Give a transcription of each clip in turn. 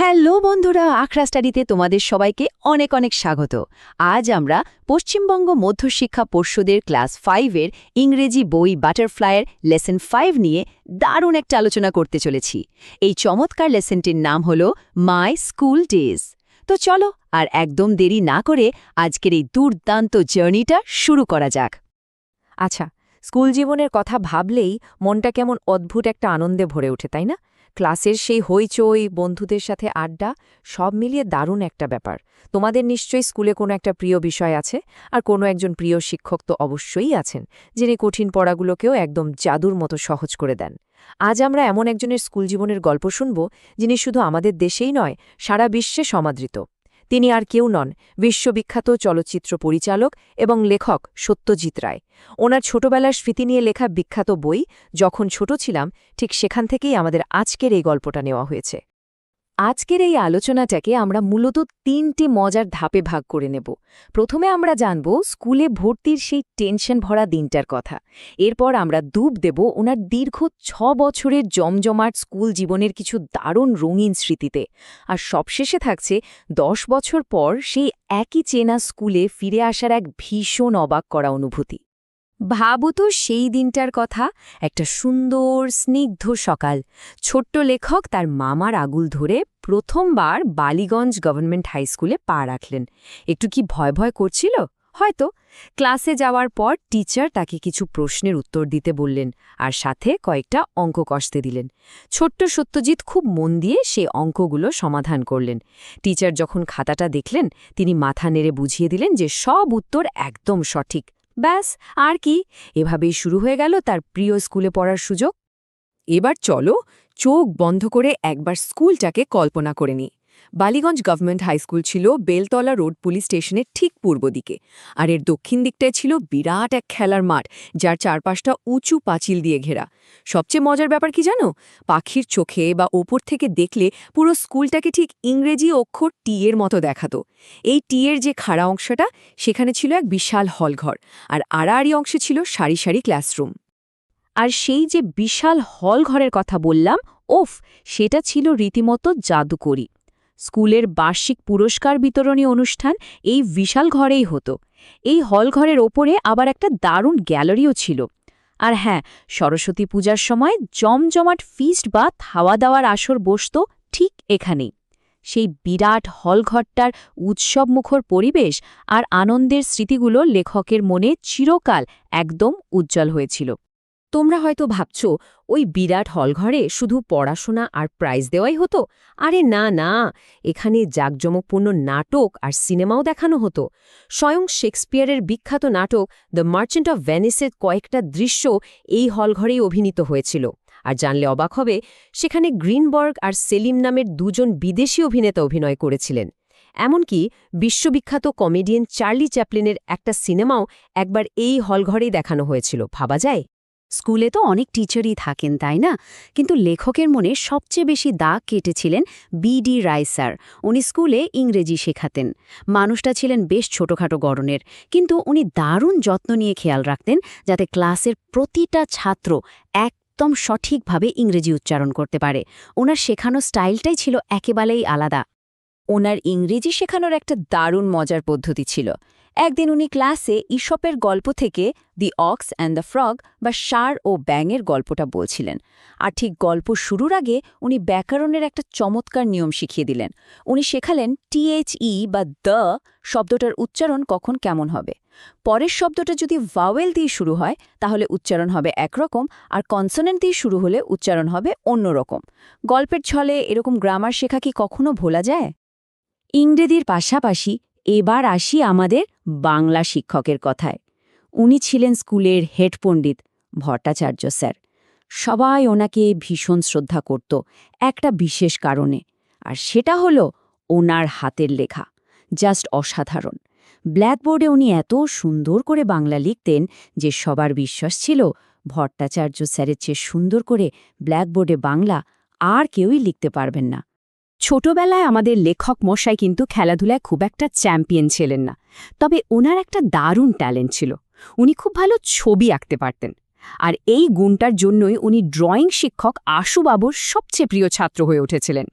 Hello বন্ধুরা, আখড়া স্টাডিতে তোমাদের সবাইকে অনেক অনেক স্বাগত। আজ আমরা পশ্চিমবঙ্গ মধ্যশিক্ষা পর্ষদের ক্লাস 5-এর ইংরেজি বই বাটারফ্লাইয়ের লেসন 5 নিয়ে দারুণ একটা আলোচনা করতে চলেছি। এই চমৎকার লেসনটির নাম হল মাই স্কুল ডেজ। তো চলো আর একদম দেরি না করে আজকের এই দুর্দান্ত জার্নিটা শুরু করা যাক। আচ্ছা, স্কুল জীবনের কথা ভাবলেই মনটা কেমন অদ্ভুত একটা আনন্দে ভরে ওঠে, তাই না? ক্লাসের সেই হইচই, বন্ধুদের সাথে আড্ডা, সব মিলিয়ে দারুণ একটা ব্যাপার। তোমাদের নিশ্চয়ই স্কুলে কোনো একটা প্রিয় বিষয় আছে, আর কোনো একজন প্রিয় শিক্ষক তো অবশ্যই আছেন, যিনি কঠিন পড়াগুলোকেও একদম জাদুর মতো সহজ করে দেন। আজ আমরা এমন একজনের স্কুল জীবনের গল্প শুনব, যিনি শুধু আমাদের দেশেই নয়, সারা বিশ্বে সমাদৃত। তিনি আর কেউ নন, বিশ্ববিখ্যাত চলচ্চিত্র পরিচালক এবং লেখক সত্যজিৎ রায়। ওনার ছোটবেলার স্মৃতি নিয়ে লেখা বিখ্যাত বই যখন ছোট ছিলাম, ঠিক সেখান থেকেই আমাদের আজকের এই গল্পটা নেওয়া হয়েছে। আজকের এই আলোচনাটাকে আমরা মূলত 3টি মজার ধাপে ভাগ করে নেব। প্রথমে আমরা জানব স্কুলে ভর্তির সেই টেনশন ভরা দিনটার কথা। এরপর আমরা ডুব দেব ওনার দীর্ঘ 6 বছরের জমজমাট স্কুল জীবনের কিছু দারুণ রঙিন স্মৃতিতে। আর সবশেষে থাকছে 10 বছর পর সেই একই চেনা স্কুলে ফিরে আসার এক ভীষণ অবাক করা অনুভূতি। ভাবো তো সেই দিনটার কথা, একটা সুন্দর স্নিগ্ধ সকাল। ছোট্ট লেখক তার মামার আগুল ধরে প্রথমবার বালিগঞ্জ গভর্নমেন্ট হাই স্কুলে পা রাখলেন। একটু কি ভয় ভয় করছিল? হয়তো। ক্লাসে যাওয়ার পর টিচার তাকে কিছু প্রশ্নের উত্তর দিতে বললেন, আর সাথে কয়েকটা অঙ্ক কষতে দিলেন। ছোট্ট সত্যজিৎ খুব মন দিয়ে সেই অঙ্কগুলো সমাধান করলেন। টিচার যখন খাতাটা দেখলেন, তিনি মাথা নেড়ে বুঝিয়ে দিলেন যে সব উত্তর একদম সঠিক। ব্যাস, আর কি, এভাবেই শুরু হয়ে গেল তার প্রিয় স্কুলে পড়ার সুযোগ। এবার চলো চোখ বন্ধ করে একবার স্কুলটাকে কল্পনা করে নিই। বালিগঞ্জ গভর্নমেন্ট হাই স্কুল ছিল বেলতলা রোড পুলিশ স্টেশনের ঠিক পূর্ব দিকে, আর এর দক্ষিণ দিকটায় ছিল বিরাট এক খেলার মাঠ, যার চারপাশটা উঁচু পাঁচিল দিয়ে ঘেরা। সবচেয়ে মজার ব্যাপার কি জানো? পাখির চোখে বা ওপর থেকে দেখলে পুরো স্কুলটাকে ঠিক ইংরেজি অক্ষর টি এর মতো দেখাতো। এই টি এর যে খাড়া অংশটা, সেখানে ছিল এক বিশাল হলঘর, আর আড়াআড়ি অংশে ছিল সারি সারি ক্লাসরুম। আর সেই যে বিশাল হল ঘরের কথা বললাম, ওফ, সেটা ছিল রীতিমতো জাদুকরী। স্কুলের বার্ষিক পুরস্কার বিতরণী অনুষ্ঠান এই বিশাল ঘরেই হতো। এই হল ঘরের ওপরে আবার একটা দারুণ গ্যালারিও ছিল। আর হ্যাঁ, সরস্বতী পূজার সময় জমজমাট ফিস্ট বা খাওয়া দাওয়ার আসর বসত ঠিক এখানেই। সেই বিরাট হলঘরটার উৎসবমুখর পরিবেশ আর আনন্দের স্মৃতিগুলো লেখকের মনে চিরকাল একদম উজ্জ্বল হয়েছিল। তোমরা হয়তো ভাবছ, ওই বিরাট হলঘরে শুধু পড়াশোনা আর প্রাইজ দেওয়াই হতো? আরে না না, এখানে জাঁকজমকপূর্ণ নাটক আর সিনেমাও দেখানো হতো। স্বয়ং শেক্সপিয়ারের বিখ্যাত নাটক দ্য মার্চেন্ট অফ ভেনিসের কয়েকটা দৃশ্য এই হলঘরেই অভিনীত হয়েছিল। আর জানলে অবাক হবে, সেখানে গ্রিনবার্গ আর সেলিম নামের দুজন বিদেশি অভিনেতা অভিনয় করেছিলেন। এমনকি বিশ্ববিখ্যাত কমেডিয়ান চার্লি চ্যাপলিনের একটা সিনেমাও একবার এই হলঘরেই দেখানো হয়েছিল। ভাবা যায়? স্কুলে তো অনেক টিচারই থাকেন, তাই না? কিন্তু লেখকের মনে সবচেয়ে বেশি দাগ কেটেছিলেন বিডি রায় স্যার। উনি স্কুলে ইংরেজি শেখাতেন। মানুষটা ছিলেন বেশ ছোটখাটো গড়নের, কিন্তু উনি দারুণ যত্ন নিয়ে খেয়াল রাখতেন যাতে ক্লাসের প্রতিটা ছাত্র একদম সঠিকভাবে ইংরেজি উচ্চারণ করতে পারে। ওনার শেখানো স্টাইলটাই ছিল একেবারেই আলাদা। ওনার ইংরেজি শেখানোর একটা দারুণ মজার পদ্ধতি ছিল। একদিন উনি ক্লাসে ঈশপের গল্প থেকে দি অক্স অ্যান্ড দ্য ফ্রগ বা ষাঁড় ও ব্যাঙের গল্পটা বলছিলেন। আর ঠিক গল্প শুরুর আগে উনি ব্যাকরণের একটা চমৎকার নিয়ম শিখিয়ে দিলেন। উনি শেখালেন THE বা দ্য শব্দটার উচ্চারণ কখন কেমন হবে। পরের শব্দটা যদি ভাওয়েল দিয়ে শুরু হয় তাহলে উচ্চারণ হবে একরকম, আর কনসোনেন্ট দিয়ে শুরু হলে উচ্চারণ হবে অন্যরকম। গল্পের ছলে এরকম গ্রামার শেখা কি কখনো ভোলা যায়? ইংরেজির পাশাপাশি এবার আসি আমাদের বাংলা শিক্ষকের কথায়। উনি ছিলেন স্কুলের হেড পণ্ডিত ভট্টাচার্য স্যার। সবাই ওনাকে ভীষণ শ্রদ্ধা করত একটা বিশেষ কারণে, আর সেটা হলো ওনার হাতের লেখা। জাস্ট অসাধারণ। ব্ল্যাকবোর্ডে উনি এত সুন্দর করে বাংলা লিখতেন যে সবার বিশ্বাস ছিল ভট্টাচার্য স্যারের চেয়ে সুন্দর করে ব্ল্যাকবোর্ডে বাংলা আর কেউই লিখতে পারবেন না। ছোটবেলায় আমাদের লেখক মশাই কিন্তু খেলাধুলায় খুব একটা চ্যাম্পিয়ন ছিলেন না, তবে ওনার একটা দারুণ ট্যালেন্ট ছিল। উনি খুব ভালো ছবি আঁকতে পারতেন। আর এই গুণটার জন্যই উনি ড্রয়িং শিক্ষক আশুবাবুর সবচেয়ে প্রিয় ছাত্র হয়ে উঠেছিলেন।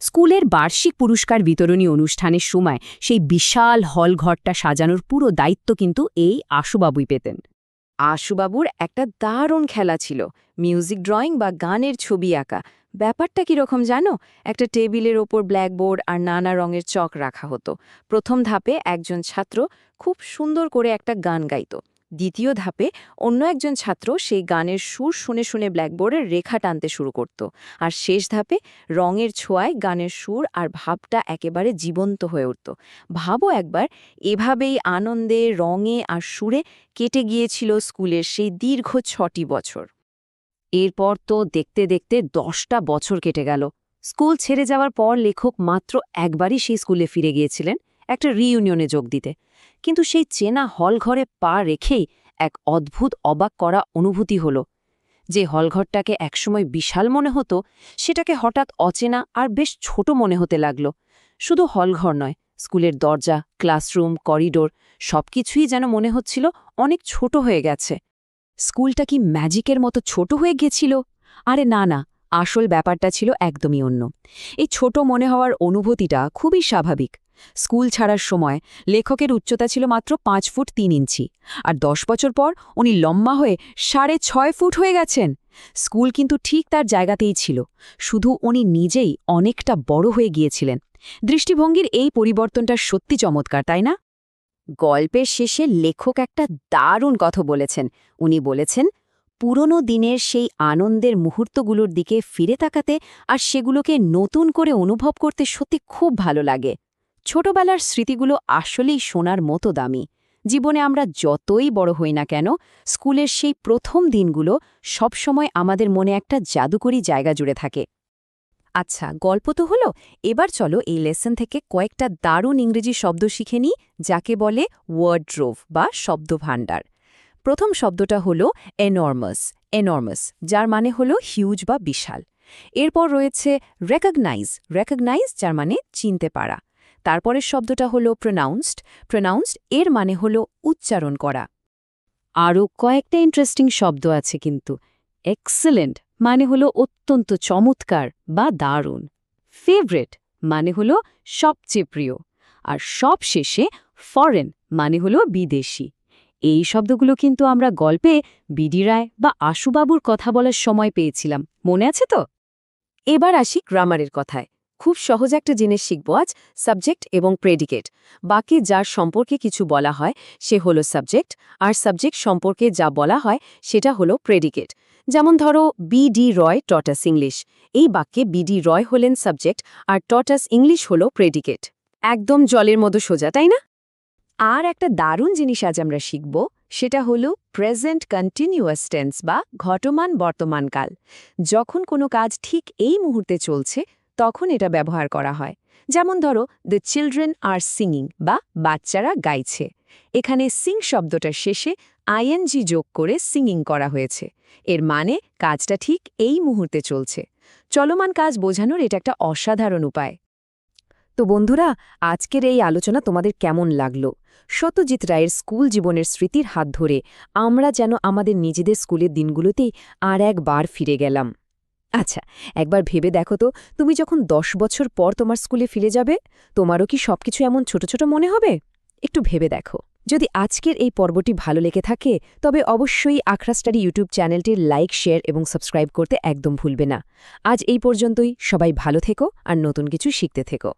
স্কুলের বার্ষিক পুরস্কার বিতরণী অনুষ্ঠানের সময় সেই বিশাল হলঘরটা সাজানোর পুরো দায়িত্ব কিন্তু এই আশুবাবুই পেতেন। আশুবাবুর একটা দারুণ খেলা ছিল, মিউজিক ড্রয়িং বা গানের ছবি আঁকা। ব্যাপারটা কীরকম জানো? একটা টেবিলের ওপর ব্ল্যাকবোর্ড আর নানা রঙের চক রাখা হতো। প্রথম ধাপে একজন ছাত্র খুব সুন্দর করে একটা গান গাইত। দ্বিতীয় ধাপে অন্য একজন ছাত্র সেই গানের সুর শুনে শুনে ব্ল্যাকবোর্ডের রেখা টানতে শুরু করত। আর শেষ ধাপে রঙের ছোঁয়ায় গানের সুর আর ভাবটা একেবারে জীবন্ত হয়ে উঠত। ভাবো একবার, এভাবেই আনন্দে, রঙে আর সুরে কেটে গিয়েছিল স্কুলের সেই দীর্ঘ ৬টি বছর। এরপর তো দেখতে দেখতে 10টা বছর কেটে গেল। স্কুল ছেড়ে যাওয়ার পর লেখক মাত্র একবারই সেই স্কুলে ফিরে গিয়েছিলেন, একটা রিইউনিয়নে যোগ দিতে। কিন্তু সেই চেনা হলঘরে পা রেখেই এক অদ্ভুত অবাক করা অনুভূতি হল। যে হলঘরটাকে একসময় বিশাল মনে হতো, সেটাকে হঠাৎ অচেনা আর বেশ ছোট মনে হতে লাগল। শুধু হলঘর নয়, স্কুলের দরজা, ক্লাসরুম, করিডোর সবকিছুই যেন মনে হচ্ছিল অনেক ছোট হয়ে গেছে। স্কুলটা কি ম্যাজিকের মতো ছোট হয়ে গেছিল? আরে না না, আসল ব্যাপারটা ছিল একদমই অন্য। এই ছোট মনে হওয়ার অনুভূতিটা খুবই স্বাভাবিক। স্কুল ছাড়ার সময় লেখকের উচ্চতা ছিল মাত্র 5 ফুট 3 ইঞ্চি, আর 10 বছর পর উনি লম্বা হয়ে 6.5 ফুট হয়ে গেছেন। স্কুল কিন্তু ঠিক তার জায়গাতেই ছিল, শুধু উনি নিজেই অনেকটা বড় হয়ে গিয়েছিলেন। দৃষ্টিভঙ্গির এই পরিবর্তনটা সত্যি চমৎকার, তাই না? গল্পের শেষে লেখক একটা দারুণ কথা বলেছেন। উনি বলেছেন, পুরনো দিনের সেই আনন্দের মুহূর্তগুলোর দিকে ফিরে তাকাতে আর সেগুলোকে নতুন করে অনুভব করতে সত্যি খুব ভালো লাগে। ছোটবেলার স্মৃতিগুলো আসলেই সোনার মতো দামি। জীবনে আমরা যতই বড় হই না কেন, স্কুলের সেই প্রথম দিনগুলো সবসময় আমাদের মনে একটা জাদুকরী জায়গা জুড়ে থাকে। আচ্ছা, গল্প তো হলো, এবার চলো এই লেসন থেকে কয়েকটা দারুণ ইংরেজি শব্দ শিখে নিই, যাকে বলে ওয়ার্ডরোভ বা শব্দভাণ্ডার। প্রথম শব্দটা হলো এনর্মাস, এনর্মাস, যার মানে হলো হিউজ বা বিশাল। এরপর রয়েছে রেকগনাইজ, রেকগনাইজ যার মানে চিনতে পারা। তারপরের শব্দটা হলো প্রোনাউন্সড, প্রোনাউন্সড এর মানে হলো উচ্চারণ করা। আরও কয়েকটা ইন্টারেস্টিং শব্দ আছে কিন্তু। এক্সেলেন্ট মানে হলো অত্যন্ত চমৎকার বা দারুণ। ফেভারিট মানে হলো সবচেয়ে প্রিয়। আর সবশেষে ফরেন মানে হলো বিদেশি। এই শব্দগুলো কিন্তু আমরা গল্পে বিডি রায় বা আশুবাবুর কথা বলার সময় পেয়েছিলাম, মনে আছে তো? এবার আসি গ্রামারের কথায়। খুব সহজ একটা জিনিস শিখব আজ, সাবজেক্ট এবং প্রেডিকেট। বাকি যার সম্পর্কে কিছু বলা হয় সে হলো সাবজেক্ট, আর সাবজেক্ট সম্পর্কে যা বলা হয় সেটা হলো প্রেডিকেট। যেমন ধরো, বিডি রয় টট আস ইংলিশ। এই বাক্যে বিডি রয় হলেন সাবজেক্ট আর টট আস ইংলিশ হলো প্রেডিকেট। একদম জলের মতো সোজা, তাই না? আর একটা দারুণ জিনিস আজ আমরা শিখব, সেটা হলো প্রেজেন্ট কন্টিনিউয়াস টেন্স বা ঘটমান বর্তমানকাল। যখন কোনো কাজ ঠিক এই মুহূর্তে চলছে তখন এটা ব্যবহার করা হয়। যেমন ধরো, দ্য চিলড্রেন আর সিঙ্গিং বা বাচ্চারা গাইছে। এখানে সিং শব্দটার শেষে আইএনজি যোগ করে সিঙ্গিং করা হয়েছে। এর মানে কাজটা ঠিক এই মুহূর্তে চলছে। চলমান কাজ বোঝানোর এটা একটা অসাধারণ উপায়। তো বন্ধুরা, আজকের এই আলোচনা তোমাদের কেমন লাগলো? সত্যজিৎ রায়ের স্কুল জীবনের স্মৃতির হাত ধরে আমরা যেন আমাদের নিজেদের স্কুলের দিনগুলোতেই আর একবার ফিরে গেলাম। আচ্ছা, একবার ভেবে দেখো তো, তুমি যখন 10 বছর পর তোমার স্কুলে ফিরে যাবে, তোমারও কি সবকিছু এমন ছোট ছোট মনে হবে? একটু ভেবে দেখো। যদি আজকের এই পর্বটি ভালো লেগে থাকে, তবে অবশ্যই আখড়া স্টাডি ইউটিউব চ্যানেলটির লাইক, শেয়ার এবং সাবস্ক্রাইব করতে একদম ভুলবে না। আজ এই পর্যন্তই। সবাই ভালো থেকো আর নতুন কিছু শিখতে থেকো।